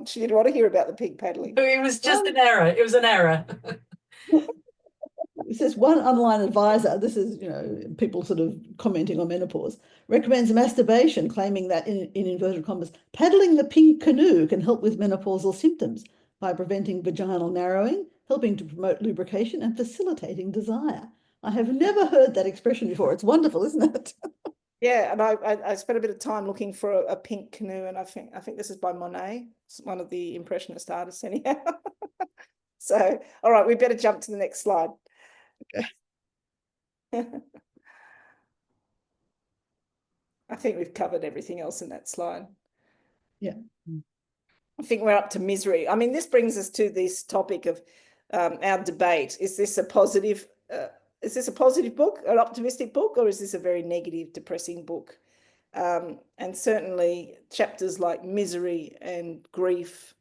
She didn't want to hear about the pink paddling. It was just an error. It was an error. It says one online advisor, this is, people sort of commenting on menopause, recommends masturbation, claiming that in inverted commas, paddling the pink canoe can help with menopausal symptoms by preventing vaginal narrowing, helping to promote lubrication and facilitating desire. I have never heard that expression before. It's wonderful, isn't it? Yeah, and I spent a bit of time looking for a pink canoe, and I think this is by Monet. It's one of the Impressionist artists, anyhow. So, all right, we better jump to the next slide. Okay. I think we've covered everything else in that slide. Yeah. I think we're up to misery. I mean, this brings us to this topic of our debate. Is this a positive book, an optimistic book, or is this a very negative, depressing book? And certainly chapters like misery and grief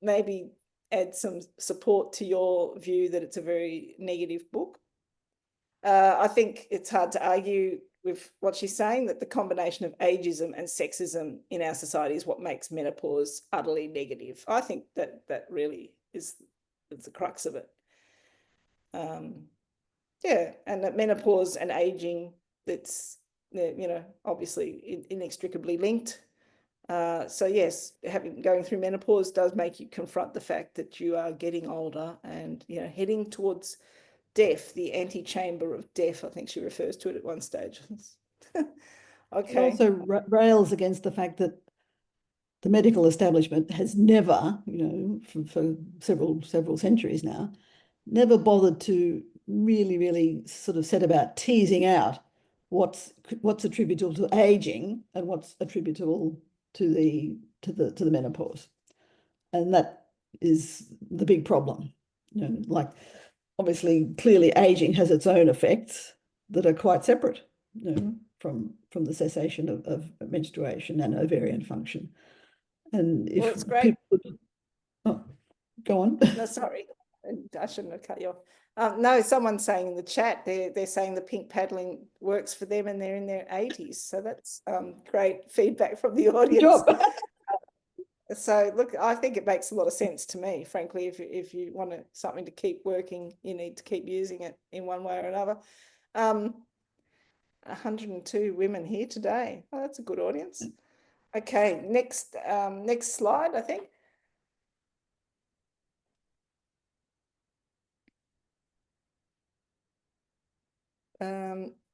maybe add some support to your view that it's a very negative book. I think it's hard to argue with what she's saying, that the combination of ageism and sexism in our society is what makes menopause utterly negative. I think that really is the crux of it. Yeah, and that menopause and aging, that's, obviously inextricably linked. So yes, going through menopause does make you confront the fact that you are getting older and heading towards death, the antechamber of death, I think she refers to it at one stage. It Okay. also rails against the fact that the medical establishment has never, for several centuries now, never bothered to really sort of set about teasing out what's attributable to aging and what's attributable to the menopause. And that is the big problem. Like, obviously, clearly aging has its own effects that are quite separate, from the cessation of menstruation and ovarian function. And if Well, it's great. Go on. No, sorry, I shouldn't have cut you off. No, someone's saying in the chat, they're saying the pink paddling works for them and they're in their 80s. So that's great feedback from the audience. So look, I think it makes a lot of sense to me, frankly. If you want something to keep working, you need to keep using it in one way or another. 102 women here today. Oh, that's a good audience. Okay, next slide, I think.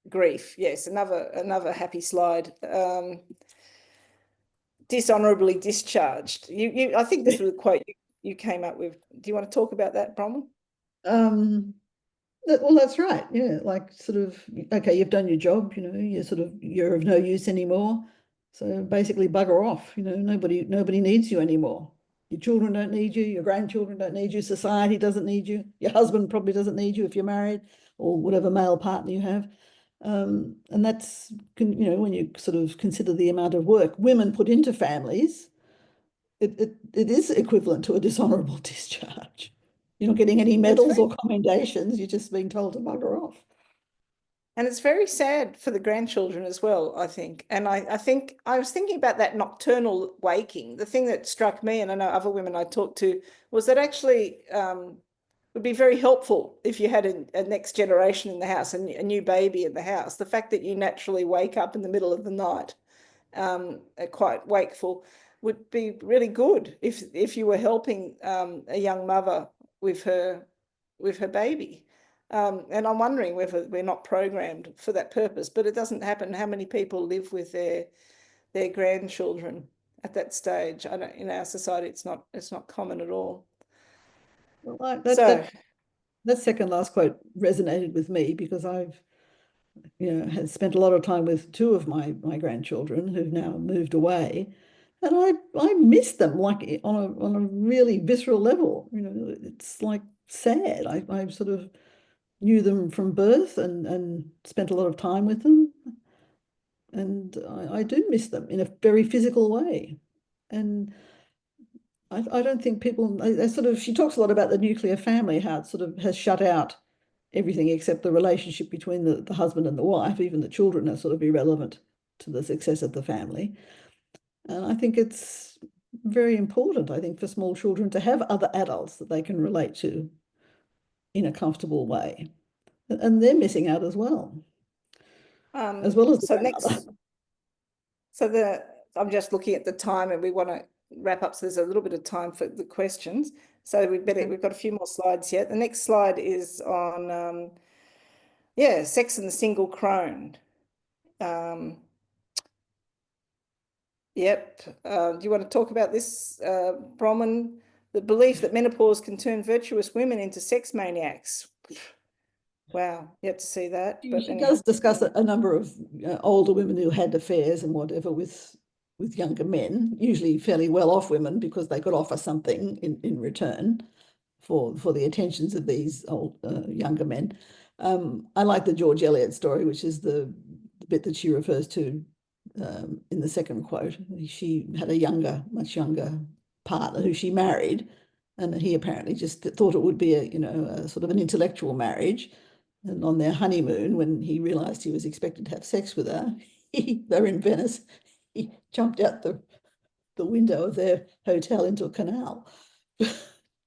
Grief, yes, another happy slide. Dishonorably discharged. I think this was a quote you came up with. Do you want to talk about that, Bronwyn? Well, that's right. Yeah, like, sort of, okay, you've done your job, you're of no use anymore. So basically bugger off, nobody needs you anymore. Your children don't need you, your grandchildren don't need you, society doesn't need you, your husband probably doesn't need you if you're married, or whatever male partner you have. And that's, when you sort of consider the amount of work women put into families, it is equivalent to a dishonorable discharge. You're not getting any medals or commendations, you're just being told to bugger off. And it's very sad for the grandchildren as well, I think. And I think I was thinking about that nocturnal waking. The thing that struck me, and I know other women I talked to, was that actually would be very helpful if you had a next generation in the house, a new baby in the house. The fact that you naturally wake up in the middle of the night, quite wakeful, would be really good if you were helping a young mother with her baby. And I'm wondering whether we're not programmed for that purpose, but it doesn't happen. How many people live with their grandchildren at that stage? I don't, in our society, it's not common at all. Well, that second last quote resonated with me because I've had spent a lot of time with two of my grandchildren who've now moved away, and I miss them, like, on a really visceral level. It's like sad. I sort of knew them from birth and spent a lot of time with them, and I do miss them in a very physical way. And I don't think people, she talks a lot about the nuclear family, how it sort of has shut out everything except the relationship between the husband and the wife. Even the children are sort of irrelevant to the success of the family. And I think it's very important, I think, for small children to have other adults that they can relate to in a comfortable way. And they're missing out as well. As well as the I'm just looking at the time and we want to wrap up, so there's a little bit of time for the questions. So we've got a few more slides yet. The next slide is on sex and the single crone. Yep. Do you want to talk about this, Bronwyn? The belief that menopause can turn virtuous women into sex maniacs. Wow, yet to see that. But she does discuss a number of older women who had affairs and whatever with younger men, usually fairly well-off women, because they could offer something in return for the attentions of these old younger men. I like the George Eliot story, which is the bit that she refers to in the second quote. She had a much younger partner who she married, and he apparently just thought it would be a sort of an intellectual marriage. And on their honeymoon, when he realized he was expected to have sex with her, they're in Venice, he jumped out the window of their hotel into a canal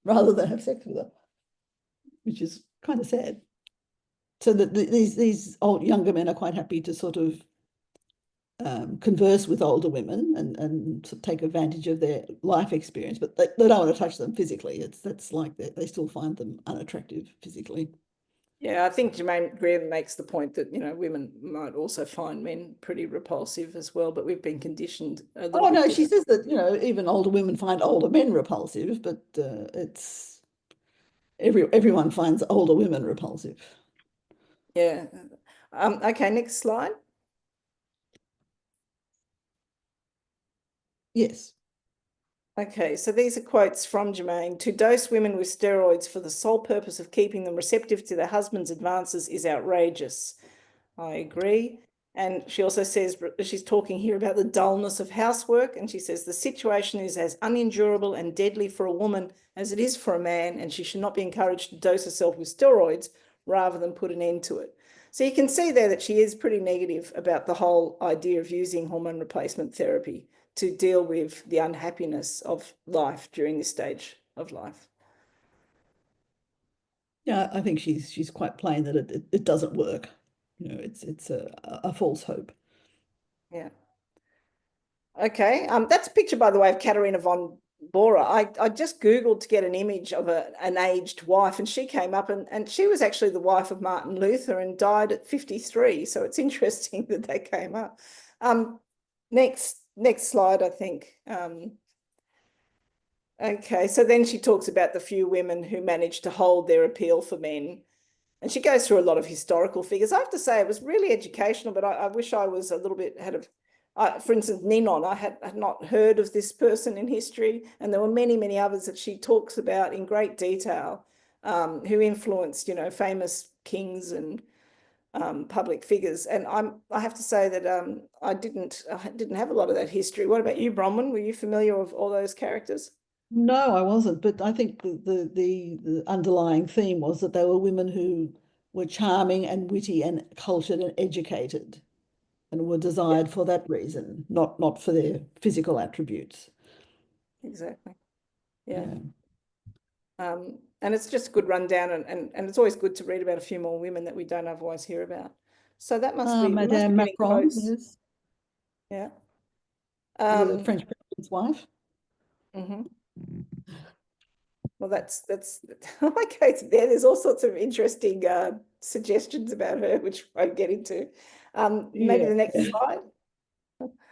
rather than have sex with her, which is kind of sad. So that these old younger men are quite happy to sort of converse with older women and sort of take advantage of their life experience, but they don't want to touch them physically. That's like they still find them unattractive physically. Yeah, I think Germaine Greer makes the point that, women might also find men pretty repulsive as well, but we've been conditioned a little bit. No, she says that, even older women find older men repulsive, but it's everyone finds older women repulsive. Yeah. Okay, next slide. Yes. Okay, so these are quotes from Germaine. To dose women with steroids for the sole purpose of keeping them receptive to their husband's advances is outrageous. I agree. And she also says, she's talking here about the dullness of housework, and she says the situation is as unendurable and deadly for a woman as it is for a man, and she should not be encouraged to dose herself with steroids rather than put an end to it. So you can see there that she is pretty negative about the whole idea of using hormone replacement therapy to deal with the unhappiness of life during this stage of life. Yeah, I think she's quite plain that it doesn't work. It's a false hope. Yeah. Okay. That's a picture, by the way, of Katharina von Bora. I just Googled to get an image of an aged wife, and she came up, and she was actually the wife of Martin Luther and died at 53. So it's interesting that they came up. Next slide, I think. Okay, so then she talks about the few women who managed to hold their appeal for men. And she goes through a lot of historical figures. I have to say it was really educational, but I wish I was a little bit for instance, Ninon, I had not heard of this person in history. And there were many, many others that she talks about in great detail, who influenced, famous kings and public figures. And I have to say that I didn't have a lot of that history. What about you, Bronwyn? Were you familiar with all those characters? No, I wasn't, but I think the underlying theme was that they were women who were charming and witty and cultured and educated and were desired for that reason, not for their physical attributes. Exactly. Yeah. And it's just a good rundown, and it's always good to read about a few more women that we don't otherwise hear about. So that must be Madame getting Macron, close. yes. Yeah. The French president's wife. Well, that's okay. There's all sorts of interesting suggestions about her, which I won't get into. Maybe the next slide.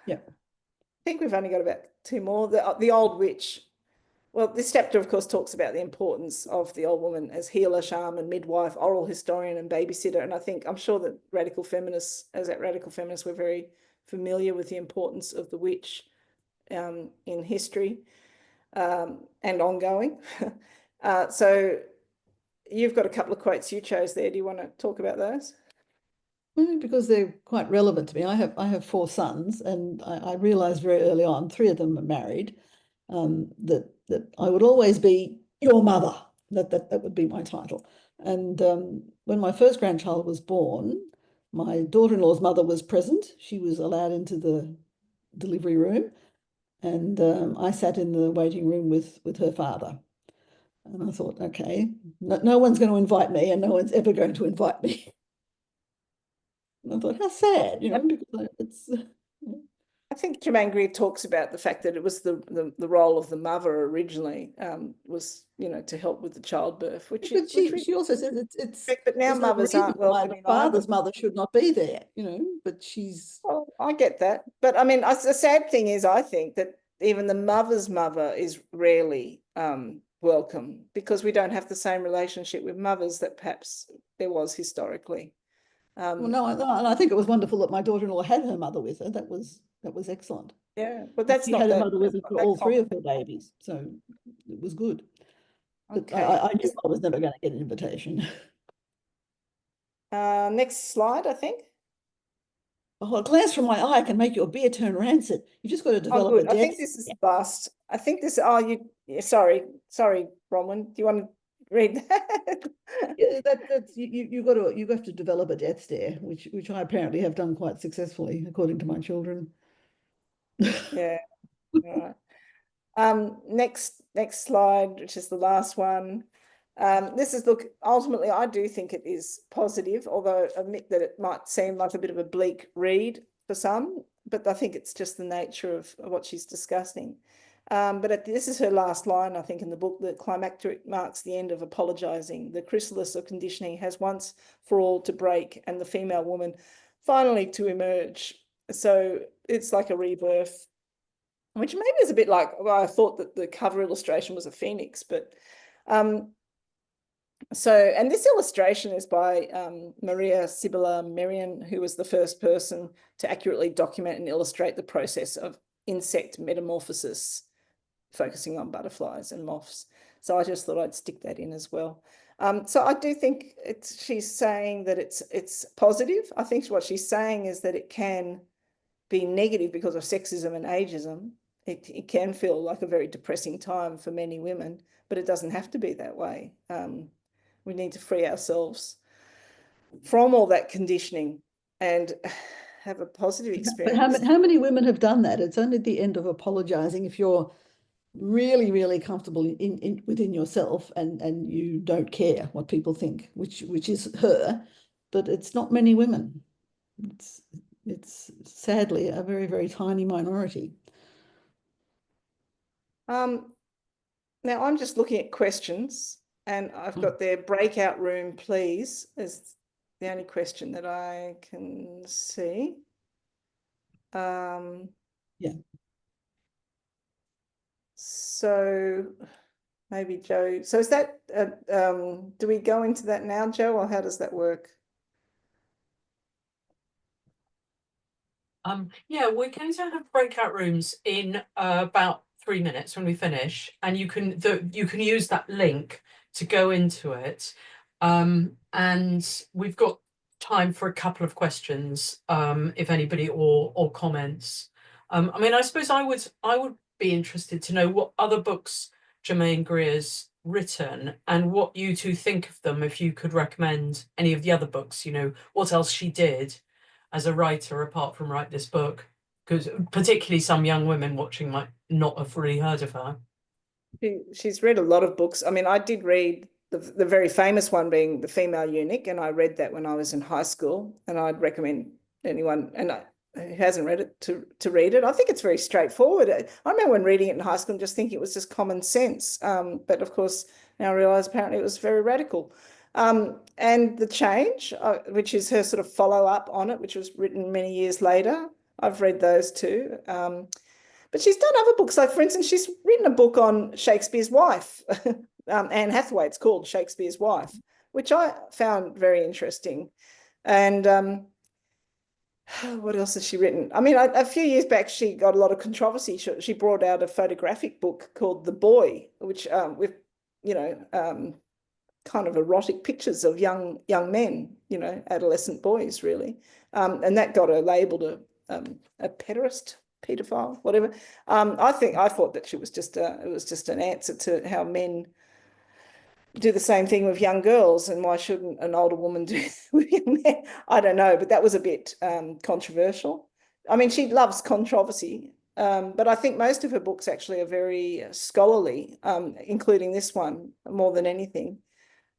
Yeah. I think we've only got about two more. The old witch. Well, this chapter, of course, talks about the importance of the old woman as healer, shaman, midwife, oral historian, and babysitter. And I'm sure that radical feminists, we're very familiar with the importance of the witch in history and ongoing. So you've got a couple of quotes you chose there. Do you want to talk about those? Because they're quite relevant to me. I have four sons, and I realized very early on, three of them are married, that I would always be your mother. That would be my title. And when my first grandchild was born, my daughter-in-law's mother was present. She was allowed into the delivery room, and I sat in the waiting room with her father. And I thought, okay, no one's going to invite me, and no one's ever going to invite me. And I thought, how sad, because it's. I think Germaine Greer talks about the fact that it was the role of the mother originally was, to help with the childbirth, But she also says it's but now mothers aren't welcome. The father's mother should not be there, but she's. Well, I get that. But I mean, the sad thing is, I think that even the mother's mother is rarely welcome, because we don't have the same relationship with mothers that perhaps there was historically. Well, no, and I think it was wonderful that my daughter-in-law had her mother with her. That was excellent. Yeah, but that's she not had that, her mother with her for all three common. of her babies, so it was good. But Okay. I knew I was never going to get an invitation. Next slide, I think. Oh, a glance from my eye can make your beer turn rancid. You just got to develop a I think this is the last. I think this. Oh, sorry, Bronwyn. Do you want to read that? Yeah, that's you have to develop a death stare, which I apparently have done quite successfully, according to my children. Yeah. All right. Next slide, which is the last one. Ultimately, I do think it is positive, although I admit that it might seem like a bit of a bleak read for some, but I think it's just the nature of what she's discussing. But this is her last line, I think, in the book. The climacteric marks the end of apologising. The chrysalis of conditioning has once for all to break, and the female woman finally to emerge. So it's like a rebirth, which maybe is a bit like, well, I thought that the cover illustration was a phoenix, but and this illustration is by Maria Sibylla Merian, who was the first person to accurately document and illustrate the process of insect metamorphosis, focusing on butterflies and moths. So I just thought I'd stick that in as well. So I do think she's saying that it's positive. I think what she's saying is that it can be negative because of sexism and ageism. It can feel like a very depressing time for many women, but it doesn't have to be that way. We need to free ourselves from all that conditioning and have a positive experience. But how many women have done that? It's only the end of apologizing if you're really, really comfortable within yourself and you don't care what people think, which is her, but it's not many women. It's sadly a very, very tiny minority. Now I'm just looking at questions, and I've got their breakout room, please, is the only question that I can see. Yeah. So maybe Jo. So is that, do we go into that now, Jo, or how does that work? Yeah, we're going to have breakout rooms in about 3 minutes when we finish, and you can use that link to go into it. And we've got time for a couple of questions, if anybody, or comments. I mean, I suppose I would be interested to know what other books Germaine Greer's written and what you two think of them, if you could recommend any of the other books, what else she did as a writer apart from write this book, because particularly some young women watching might not have really heard of her. She's read a lot of books. I mean, I did read the very famous one being The Female Eunuch, and I read that when I was in high school, and I'd recommend anyone who hasn't read it to read it. I think it's very straightforward. I remember when reading it in high school and just thinking it was just common sense. But of course, now I realise apparently it was very radical. And The Change, which is her sort of follow-up on it, which was written many years later. I've read those too. But she's done other books. Like, for instance, she's written a book on Shakespeare's wife, Anne Hathaway. It's called Shakespeare's Wife, which I found very interesting. And what else has she written? I mean, a few years back, she got a lot of controversy. She brought out a photographic book called The Boy, which with, kind of erotic pictures of young men, adolescent boys, really. And that got her labelled a pederast, paedophile, whatever. I thought that it was just an answer to how men do the same thing with young girls, and why shouldn't an older woman do it with young men? I don't know, but that was a bit controversial. I mean, she loves controversy, but I think most of her books actually are very scholarly, including this one more than anything.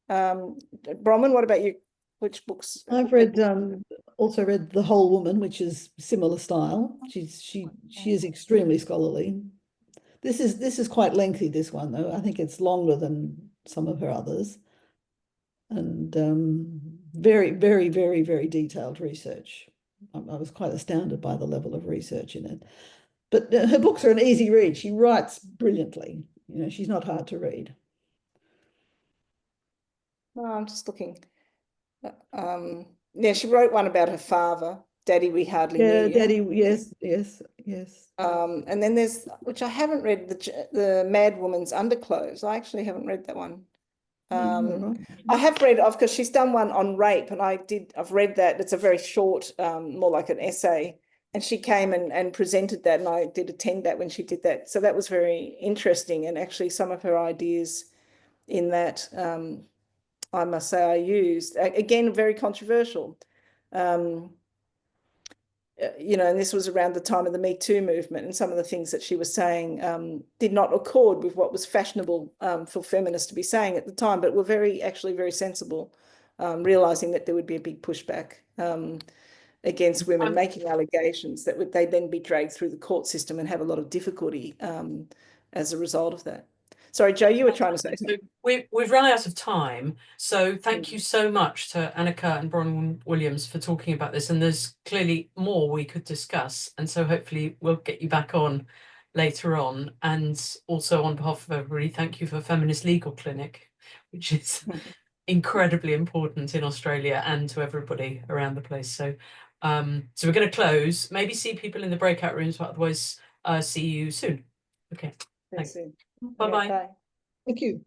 Bronwyn, what about you? Which books? I've also read The Whole Woman, which is similar style. She is extremely scholarly. This is quite lengthy, this one, though. I think it's longer than some of her others. And very, very, very, very detailed research. I was quite astounded by the level of research in it. But her books are an easy read. She writes brilliantly. She's not hard to read. Oh, I'm just looking. Yeah, she wrote one about her father, Daddy, We Hardly Knew You. Daddy, yes. And then there's, which I haven't read, the Mad Woman's Underclothes. I actually haven't read that one. I have read, because she's done one on rape, and I've read that. It's a very short, more like an essay. And she came and presented that, and I did attend that when she did that. So that was very interesting. And actually some of her ideas in that, I must say, I used. Again, very controversial. And this was around the time of the Me Too movement, and some of the things that she was saying did not accord with what was fashionable for feminists to be saying at the time, but were actually very sensible, realising that there would be a big pushback. against women making allegations that would they then be dragged through the court system and have a lot of difficulty as a result of that. Sorry, Jo, you were trying to say something. We've run out of time, so thank you so much to Anna Kerr and Bronwyn Williams for talking about this, and there's clearly more we could discuss, and so hopefully we'll get you back on later on. And also on behalf of everybody, thank you for Feminist Legal Clinic, which is incredibly important in Australia and to everybody around the place. So so we're going to close, maybe see people in the breakout rooms, but otherwise see you soon. Okay, thanks. Bye-bye. Thank you.